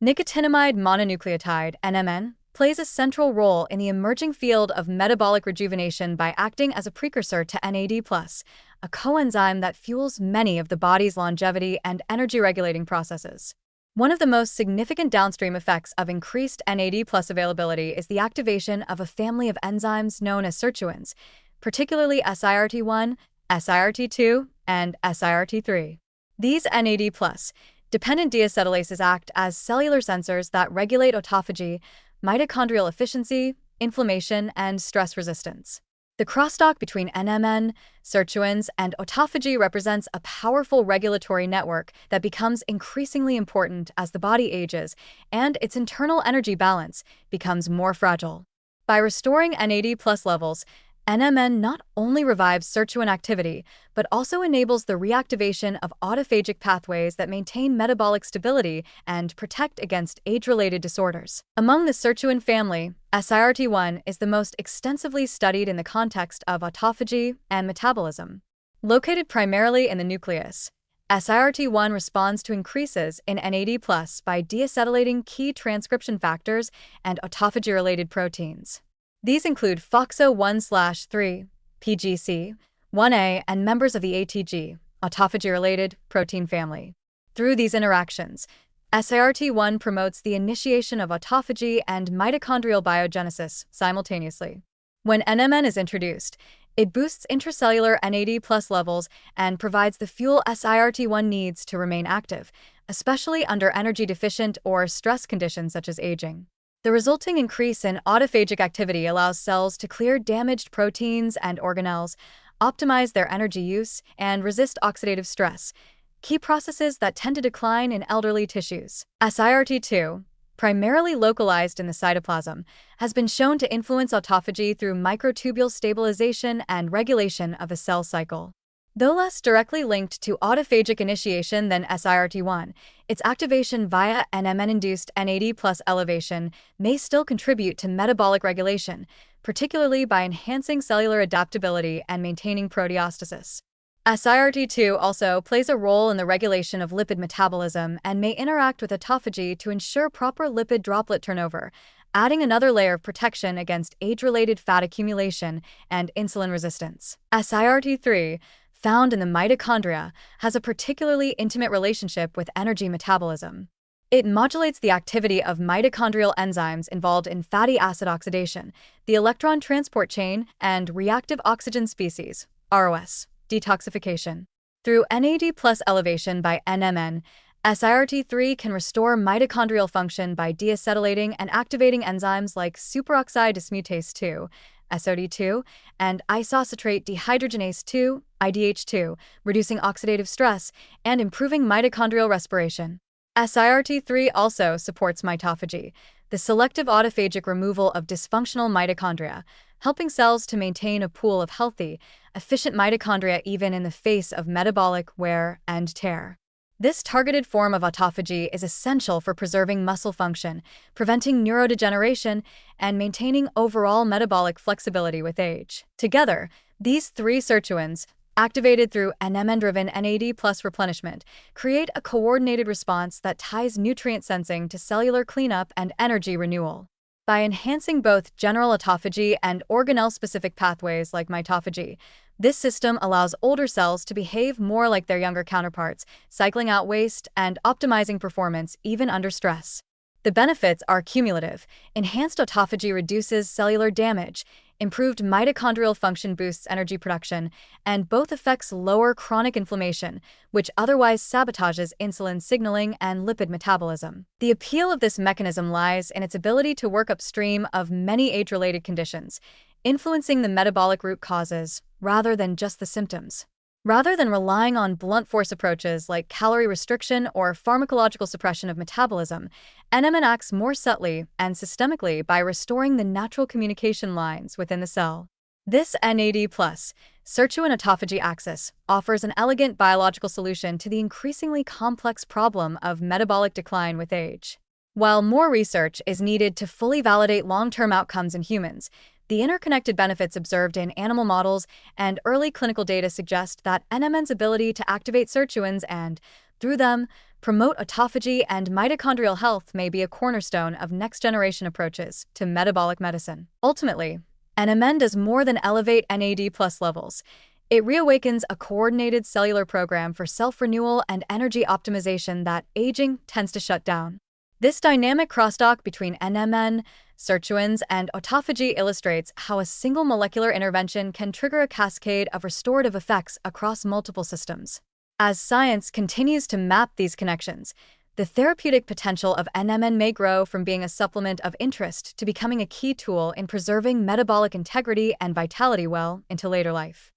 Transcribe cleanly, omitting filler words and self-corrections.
Nicotinamide mononucleotide, NMN, plays a central role in the emerging field of metabolic rejuvenation by acting as a precursor to NAD+, a coenzyme that fuels many of the body's longevity and energy-regulating processes. One of the most significant downstream effects of increased NAD+ availability is the activation of a family of enzymes known as sirtuins, particularly SIRT1, SIRT2, and SIRT3. These NAD+ dependent deacetylases act as cellular sensors that regulate autophagy, mitochondrial efficiency, inflammation, and stress resistance. The crosstalk between NMN, sirtuins, and autophagy represents a powerful regulatory network that becomes increasingly important as the body ages and its internal energy balance becomes more fragile. By restoring NAD+ levels, NMN not only revives sirtuin activity, but also enables the reactivation of autophagic pathways that maintain metabolic stability and protect against age-related disorders. Among the sirtuin family, SIRT1 is the most extensively studied in the context of autophagy and metabolism. Located primarily in the nucleus, SIRT1 responds to increases in NAD+ by deacetylating key transcription factors and autophagy-related proteins. These include FOXO1/3, PGC, 1A, and members of the ATG, autophagy-related protein family. Through these interactions, SIRT1 promotes the initiation of autophagy and mitochondrial biogenesis simultaneously. When NMN is introduced, it boosts intracellular NAD+ levels and provides the fuel SIRT1 needs to remain active, especially under energy-deficient or stress conditions such as aging. The resulting increase in autophagic activity allows cells to clear damaged proteins and organelles, optimize their energy use, and resist oxidative stress, key processes that tend to decline in elderly tissues. SIRT2, primarily localized in the cytoplasm, has been shown to influence autophagy through microtubule stabilization and regulation of the cell cycle. Though less directly linked to autophagic initiation than SIRT1, its activation via NMN-induced NAD+ elevation may still contribute to metabolic regulation, particularly by enhancing cellular adaptability and maintaining proteostasis. SIRT2 also plays a role in the regulation of lipid metabolism and may interact with autophagy to ensure proper lipid droplet turnover, adding another layer of protection against age-related fat accumulation and insulin resistance. SIRT3, found in the mitochondria, has a particularly intimate relationship with energy metabolism. It modulates the activity of mitochondrial enzymes involved in fatty acid oxidation, the electron transport chain, and reactive oxygen species, ROS, detoxification. Through NAD+ elevation by NMN, SIRT3 can restore mitochondrial function by deacetylating and activating enzymes like superoxide dismutase 2, SOD2, and isocitrate dehydrogenase 2, IDH2, reducing oxidative stress and improving mitochondrial respiration. SIRT3 also supports mitophagy, the selective autophagic removal of dysfunctional mitochondria, helping cells to maintain a pool of healthy, efficient mitochondria even in the face of metabolic wear and tear. This targeted form of autophagy is essential for preserving muscle function, preventing neurodegeneration, and maintaining overall metabolic flexibility with age. Together, these three sirtuins, activated through NMN-driven NAD+ replenishment, create a coordinated response that ties nutrient sensing to cellular cleanup and energy renewal. By enhancing both general autophagy and organelle-specific pathways like mitophagy, this system allows older cells to behave more like their younger counterparts, cycling out waste and optimizing performance even under stress. The benefits are cumulative. Enhanced autophagy reduces cellular damage, improved mitochondrial function boosts energy production, and both effects lower chronic inflammation, which otherwise sabotages insulin signaling and lipid metabolism. The appeal of this mechanism lies in its ability to work upstream of many age-related conditions, influencing the metabolic root causes rather than just the symptoms. Rather than relying on blunt force approaches like calorie restriction or pharmacological suppression of metabolism, NMN acts more subtly and systemically by restoring the natural communication lines within the cell. This NAD+, sirtuin autophagy axis, offers an elegant biological solution to the increasingly complex problem of metabolic decline with age. While more research is needed to fully validate long-term outcomes in humans, the interconnected benefits observed in animal models and early clinical data suggest that NMN's ability to activate sirtuins and Through them, promote autophagy and mitochondrial health may be a cornerstone of next-generation approaches to metabolic medicine. Ultimately, NMN does more than elevate NAD+ levels. It reawakens a coordinated cellular program for self-renewal and energy optimization that aging tends to shut down. This dynamic crosstalk between NMN, sirtuins, and autophagy illustrates how a single molecular intervention can trigger a cascade of restorative effects across multiple systems. As science continues to map these connections, the therapeutic potential of NMN may grow from being a supplement of interest to becoming a key tool in preserving metabolic integrity and vitality well into later life.